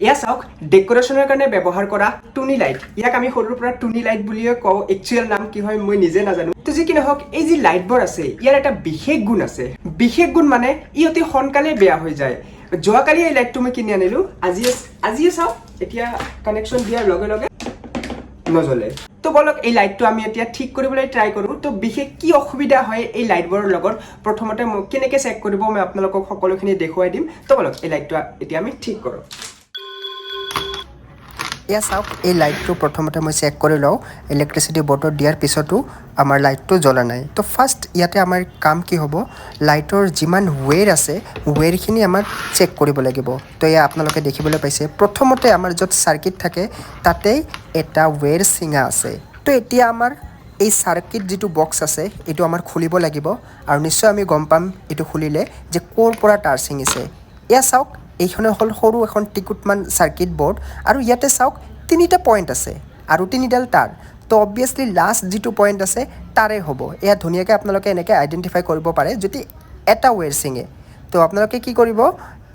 ইয়া চাওক ডেকোৰেশ্যনৰ কাৰণে ব্যৱহাৰ কৰা টুনি লাইট। ইয়াক আমি সৰুৰ পৰা টুনি লাইট বুলিয়ে কওঁ। একচুৱেল নাম কি হয় মই নিজে নাজানো। তো যি কি নহওক, এই যি লাইটবোৰ আছে ইয়াৰ এটা বিশেষ গুণ আছে। বিশেষ গুণ মানে ই অতি সোনকালে বেয়া হৈ যায়। যোৱাকালি এই লাইটটো মই কিনি আনিলো, আজিয়ে চাওক এতিয়া কানেকশ্যন দিয়াৰ লগে লগে নজ্বলে। তো বলক এই লাইটটো আমি এতিয়া ঠিক কৰিবলৈ ট্ৰাই কৰোঁ। তো বিশেষ কি অসুবিধা হয় এই লাইটবোৰৰ লগত প্ৰথমতে মই কেনেকৈ চেক কৰিব মই আপোনালোকক সকলোখিনি দেখুৱাই দিম। তো বলক এই লাইটটো এতিয়া আমি ঠিক কৰোঁ। এয়া চাওক, এই লাইটটো প্ৰথমতে মই চেক কৰি লওঁ। ইলেক্ট্ৰিচিটি বৰ্ডত দিয়াৰ পিছতো আমাৰ লাইটটো জ্বলা নাই। তো ফাৰ্ষ্ট ইয়াতে আমাৰ কাম কি হ'ব, লাইটৰ যিমান ৱেৰ আছে ৱেৰখিনি আমাৰ চেক কৰিব লাগিব। তো এয়া আপোনালোকে দেখিবলৈ পাইছে, প্ৰথমতে আমাৰ য'ত চাৰ্কিট থাকে তাতেই এটা ৱেৰ চিঙা আছে। তো এতিয়া আমাৰ এই চাৰ্কিট যিটো বক্স আছে এইটো আমাৰ খুলিব লাগিব, আৰু নিশ্চয় আমি গম পাম এইটো খুলিলে যে ক'ৰ পৰা তাঁৰ ছিঙিছে। এয়া চাওক, এইখনে হ'ল সৰু এখন টিকুটমান চাৰ্কিট বৰ্ড, আৰু ইয়াতে চাওক তিনিটা পইণ্ট আছে আৰু তিনিডাল তাঁৰ। তো অবভিয়াছলি লাষ্ট যিটো পইণ্ট আছে তাৰে হ'ব। এয়া ধুনীয়াকৈ আপোনালোকে এনেকৈ আইডেণ্টিফাই কৰিব পাৰে যদি এটা ৱেৰ ছিঙে। তো আপোনালোকে কি কৰিব,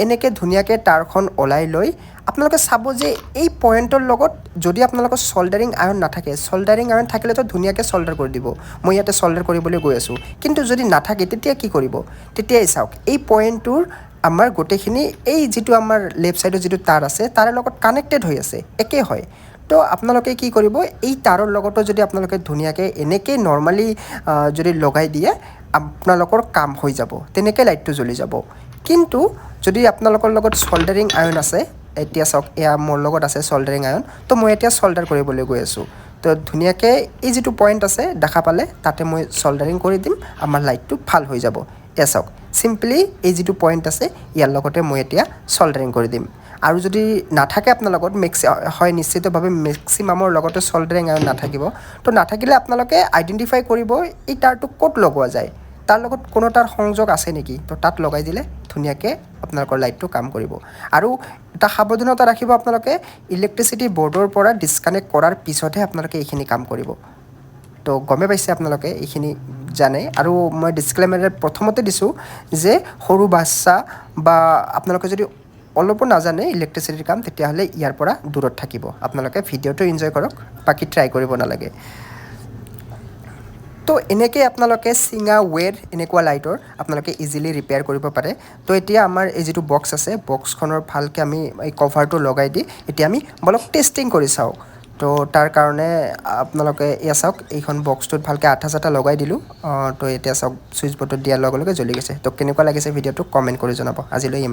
এনেকৈ ধুনীয়াকৈ তাঁৰখন ওলাই লৈ আপোনালোকে চাব যে এই পইণ্টৰ লগত যদি আপোনালোকৰ চল্ডাৰিং আয়ৰণ নাথাকে, চল্ডাৰিং আয়ৰণ থাকিলেতো ধুনীয়াকৈ চল্ডাৰ কৰি দিব। মই ইয়াতে চল্ডাৰ কৰিবলৈ গৈ আছোঁ, কিন্তু যদি নাথাকে তেতিয়া কি কৰিব, তেতিয়াই চাওক এই পইণ্টটোৰ আমাৰ গোটেইখিনি এই যিটো আমাৰ লেফ্ট ছাইডৰ যিটো তাঁৰ আছে তাৰে লগত কানেক্টেড হৈ আছে, একেই হয়। তো আপোনালোকে কি কৰিব, এই তাঁৰৰ লগতো যদি আপোনালোকে ধুনীয়াকৈ এনেকৈ নৰ্মেলি যদি লগাই দিয়ে আপোনালোকৰ কাম হৈ যাব, তেনেকৈ লাইটটো জ্বলি যাব। কিন্তু যদি আপোনালোকৰ লগত চল্ডাৰিং আয়ৰণ আছে, এতিয়া চাওক এয়া মোৰ লগত আছে চল্ডাৰিং আয়ৰণ, তো মই এতিয়া চল্ডাৰ কৰিবলৈ গৈ আছোঁ। তো ধুনীয়াকৈ এই যিটো পইণ্ট আছে দেখা পালে তাতে মই চল্ডাৰিং কৰি দিম, আমাৰ লাইটটো ভাল হৈ যাব। এয়া চাওক, চিম্পলি এই যিটো পইণ্ট আছে ইয়াৰ লগতে মই এতিয়া চল্ডাৰিং কৰি দিম। আৰু যদি নাথাকে আপোনাৰ লগত হয় নিশ্চিতভাৱে মেক্সিমামৰ লগতে চল্ডাৰিং আয়ৰণ নাথাকিব। তো নাথাকিলে আপোনালোকে আইডেণ্টিফাই কৰিব এই তাঁৰটো ক'ত লগোৱা যায়, তাৰ লগত কোনো তাৰ সংযোগ আছে নেকি। তো তাত লগাই দিলে ধুনীয়াকৈ আপোনালোকৰ লাইটটো কাম কৰিব। আৰু এটা সাৱধানতা ৰাখিব, আপোনালোকে ইলেক্ট্ৰিচিটি বৰ্ডৰ পৰা ডিছকানেক্ট কৰাৰ পিছতহে আপোনালোকে এইখিনি কাম কৰিব। তো গমে পাইছে আপোনালোকে এইখিনি জানে। আৰু মই ডিছক্লেমাৰত প্ৰথমতে দিছোঁ যে সৰু বাচ্ছা বা আপোনালোকে যদি অলপো নাজানে ইলেক্ট্ৰিচিটিৰ কাম তেতিয়াহ'লে ইয়াৰ পৰা দূৰত থাকিব। আপোনালোকে ভিডিঅ'টো এনজয় কৰক, বাকী ট্ৰাই কৰিব নালাগে। তো এনেকৈ আপোনালোকে চিঙা ৱেৰ এনেকুৱা লাইটৰ আপোনালোকে ইজিলি ৰিপেয়াৰ কৰিব পাৰে। তো এতিয়া আমাৰ এই যিটো বক্স আছে বক্সখনৰ ভালকৈ আমি এই কভাৰটো লগাই দি এতিয়া আমি অলপ টেষ্টিং কৰি চাওঁ। তো তাৰ কাৰণে আপোনালোকে এয়া চাওক, এইখন বক্সটোত ভালকৈ আঠা চাঠা লগাই দিলোঁ। তো এতিয়া চাওক, ছুইচ বৰ্ডত দিয়াৰ লগে লগে জ্বলি গৈছে। তো কেনেকুৱা লাগিছে ভিডিঅ'টো কমেণ্ট কৰি জনাব। আজিলৈ ইমান।